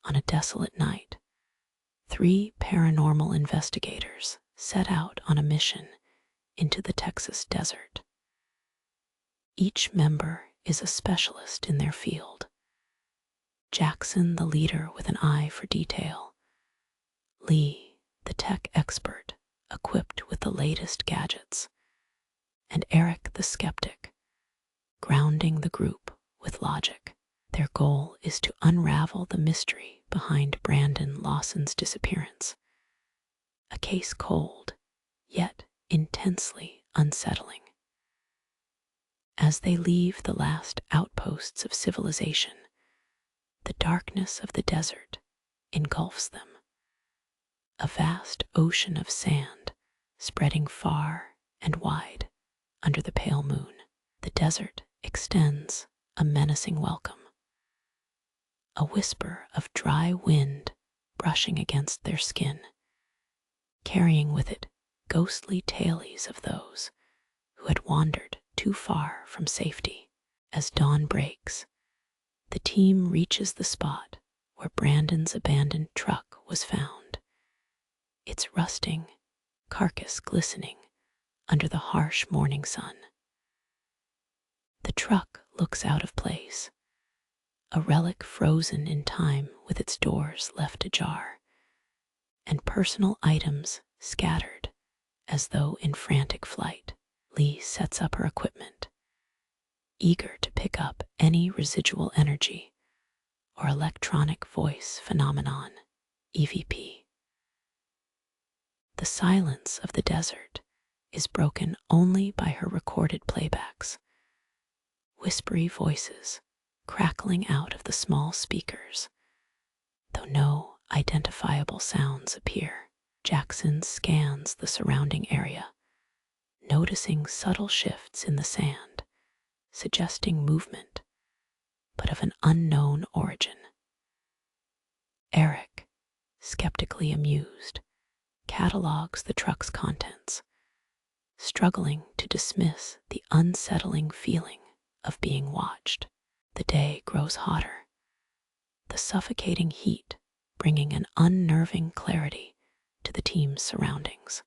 On a desolate night, 3 paranormal investigators set out on a mission into the Texas desert. Each member is a specialist in their field. Jackson, the leader with an eye for detail. Lee, the tech expert, equipped with the latest gadgets. And Eric, the skeptic, grounding the group with logic. Their goal is to unravel the mystery behind Brandon Lawson's disappearance. A case cold, yet intensely unsettling. As they leave the last outposts of civilization, the darkness of the desert engulfs them. A vast ocean of sand spreading far and wide under the pale moon. The desert extends a menacing welcome. A whisper of dry wind brushing against their skin, carrying with it ghostly tales of those who had wandered too far from safety. As dawn breaks, the team reaches the spot where Brandon's abandoned truck was found, its rusting carcass glistening under the harsh morning sun. The truck looks out of place, a relic frozen in time with its doors left ajar, and personal items scattered as though in frantic flight. Lee sets up her equipment, eager to pick up any residual energy or electronic voice phenomenon, EVP. The silence of the desert is broken only by her recorded playbacks, whispery voices crackling out of the small speakers, though no identifiable sounds appear. Jackson scans the surrounding area, noticing subtle shifts in the sand, suggesting movement, but of an unknown origin. Eric, skeptically amused, catalogs the truck's contents, struggling to dismiss the unsettling feeling of being watched. The day grows hotter, the suffocating heat bringing an unnerving clarity to the team's surroundings.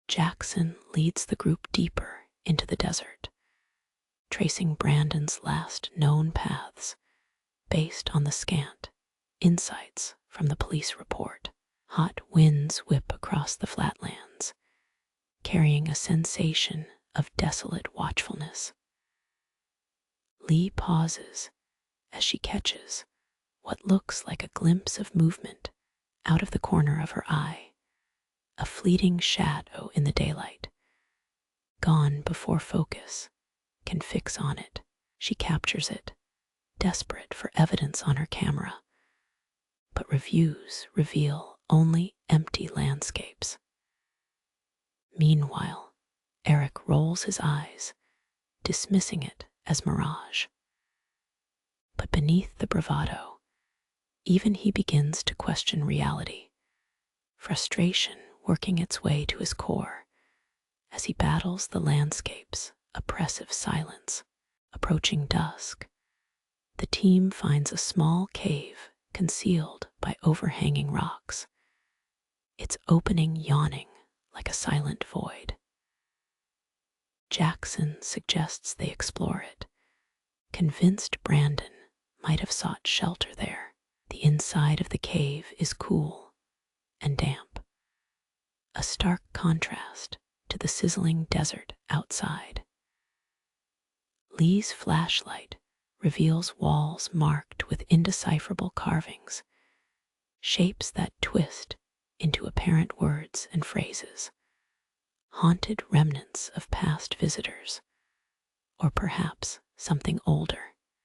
Jackson leads the group deeper into the desert, tracing Brandon's last known paths based on the scant insights from the police report. Hot winds whip across the flatlands, carrying a sensation of desolate watchfulness. Lee pauses as she catches what looks like a glimpse of movement out of the corner of her eye, a fleeting shadow in the daylight, gone before focus can fix on it. She captures it, desperate for evidence on her camera, but reviews reveal only empty landscapes. Meanwhile, Eric rolls his eyes, dismissing it as mirage. But beneath the bravado, even he begins to question reality, frustration working its way to his core as he battles the landscape's oppressive silence. Approaching dusk, the team finds a small cave concealed by overhanging rocks, its opening yawning like a silent void. Jackson suggests they explore it, convinced Brandon might have sought shelter there. The inside of the cave is cool and damp, a stark contrast to the sizzling desert outside. Lee's flashlight reveals walls marked with indecipherable carvings, shapes that twist into apparent words and phrases, haunted remnants of past visitors, or perhaps something older.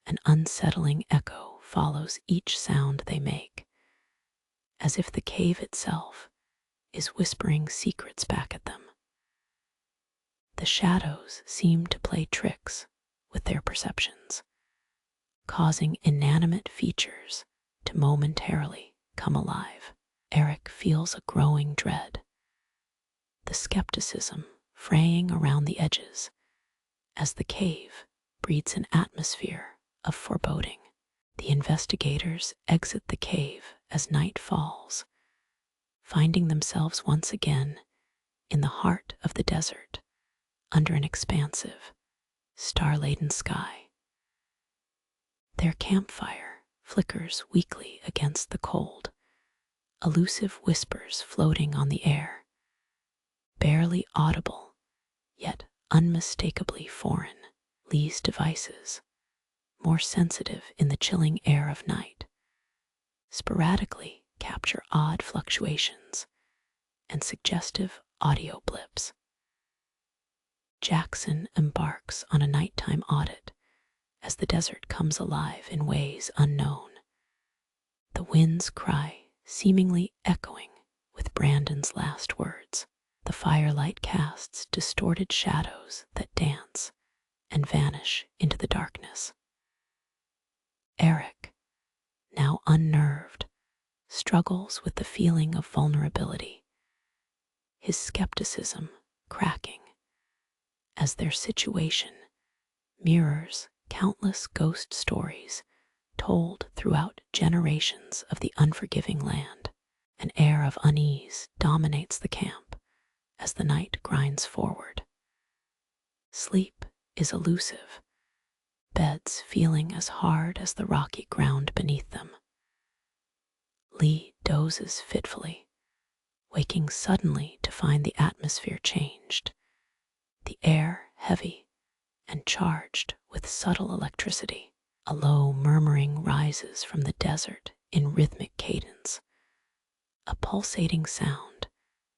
An unsettling echo follows each sound they make, as if the cave itself is whispering secrets back at them. The shadows seem to play tricks with their perceptions, causing inanimate features to momentarily come alive. Eric feels a growing dread, the skepticism fraying around the edges as the cave breeds an atmosphere of foreboding. The investigators exit the cave as night falls, finding themselves once again in the heart of the desert, under an expansive, star-laden sky. Their campfire flickers weakly against the cold, elusive whispers floating on the air, barely audible, yet unmistakably foreign. Lee's devices, more sensitive in the chilling air of night, sporadically capture odd fluctuations and suggestive audio blips. Jackson embarks on a nighttime audit as the desert comes alive in ways unknown. The wind's cry seemingly echoing with Brandon's last words. The firelight casts distorted shadows that dance and vanish into the darkness. Eric, now unnerved, struggles with the feeling of vulnerability, his skepticism cracking as their situation mirrors countless ghost stories told throughout generations of the unforgiving land. An air of unease dominates the camp as the night grinds forward. Sleep is elusive, beds feeling as hard as the rocky ground beneath them. Lee dozes fitfully, waking suddenly to find the atmosphere changed, the air heavy and charged with subtle electricity. A low murmuring rises from the desert in rhythmic cadence, a pulsating sound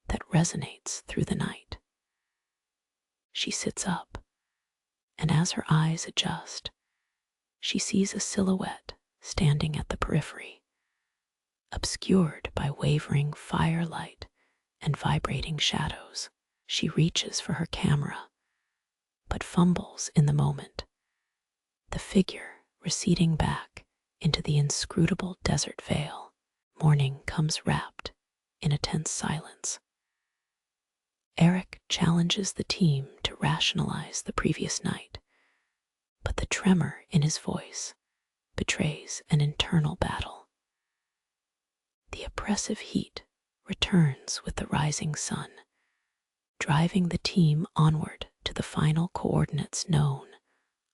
that resonates through the night. She sits up, and as her eyes adjust, she sees a silhouette standing at the periphery, obscured by wavering firelight and vibrating shadows. She reaches for her camera, but fumbles in the moment, the figure receding back into the inscrutable desert veil. Morning comes wrapped in a tense silence. Eric challenges the team to rationalize the previous night, but the tremor in his voice betrays an internal battle. The oppressive heat returns with the rising sun, driving the team onward to the final coordinates known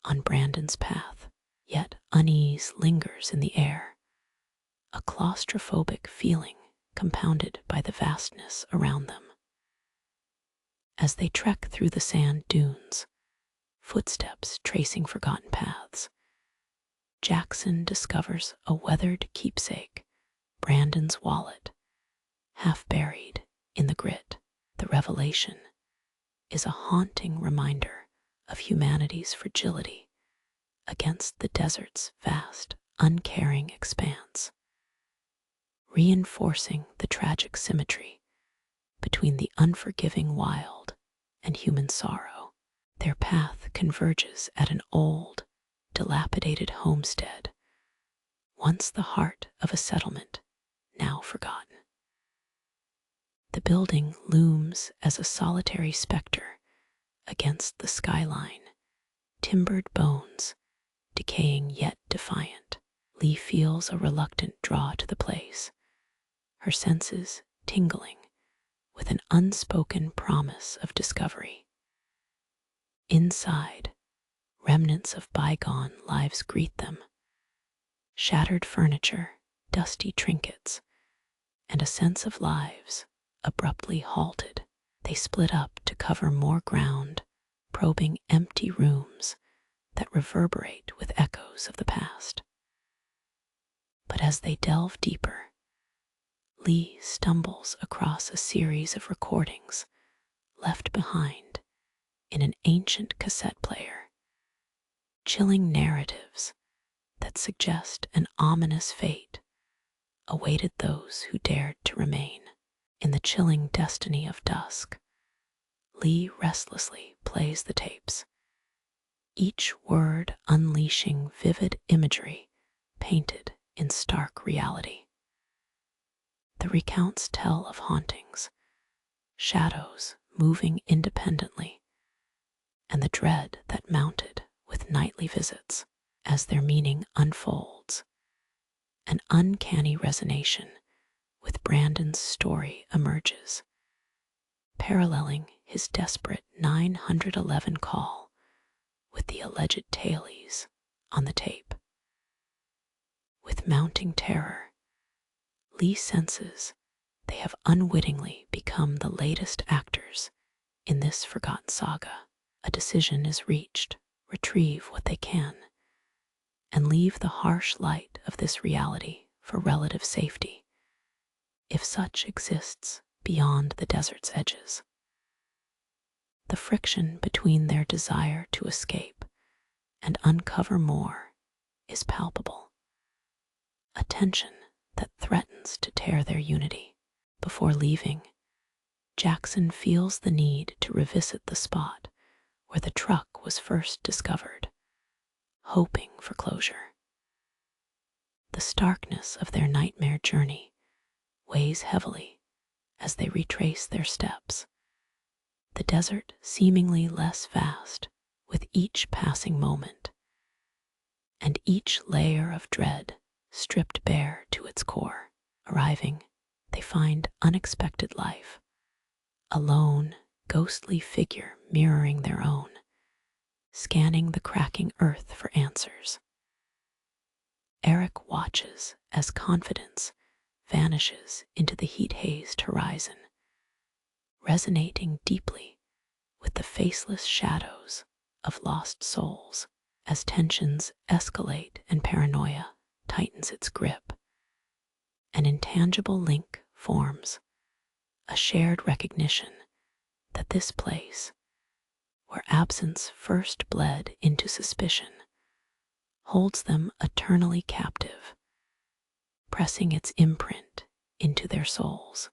on Brandon's path. Yet unease lingers in the air, a claustrophobic feeling compounded by the vastness around them. As they trek through the sand dunes, footsteps tracing forgotten paths, Jackson discovers a weathered keepsake, Brandon's wallet, half buried in the grit. The revelation is a haunting reminder of humanity's fragility against the desert's vast, uncaring expanse, reinforcing the tragic symmetry between the unforgiving wild and human sorrow. Their path converges at an old, dilapidated homestead, once the heart of a settlement, now forgotten. The building looms as a solitary specter against the skyline, timbered bones, decaying yet defiant. Lee feels a reluctant draw to the place, her senses tingling with an unspoken promise of discovery. Inside, remnants of bygone lives greet them, shattered furniture, dusty trinkets, and a sense of lives abruptly halted. They split up to cover more ground, probing empty rooms that reverberate with echoes of the past. But as they delve deeper, Lee stumbles across a series of recordings left behind in an ancient cassette player, chilling narratives that suggest an ominous fate awaited those who dared to remain. In the chilling destiny of dusk, Lee restlessly plays the tapes, each word unleashing vivid imagery painted in stark reality. The recounts tell of hauntings, shadows moving independently, and the dread that mounted with nightly visits. As their meaning unfolds, An uncanny resonation with Brandon's story emerges, paralleling his desperate 911 call with the alleged tailies on the tape. With mounting terror, Lee senses they have unwittingly become the latest actors in this forgotten saga. A decision is reached: retrieve what they can and leave the harsh light of this reality for relative safety, if such exists beyond the desert's edges. The friction between their desire to escape and uncover more is palpable, a tension that threatens to tear their unity. Before leaving, Jackson feels the need to revisit the spot where the truck was first discovered, hoping for closure. The starkness of their nightmare journey weighs heavily as they retrace their steps, the desert seemingly less vast with each passing moment, and each layer of dread stripped bare to its core. Arriving, they find unexpected life, a lone, ghostly figure mirroring their own, scanning the cracking earth for answers. Eric watches as confidence vanishes into the heat-hazed horizon, resonating deeply with the faceless shadows of lost souls. As tensions escalate and paranoia tightens its grip, an intangible link forms, a shared recognition that this place, where absence first bled into suspicion, holds them eternally captive, pressing its imprint into their souls.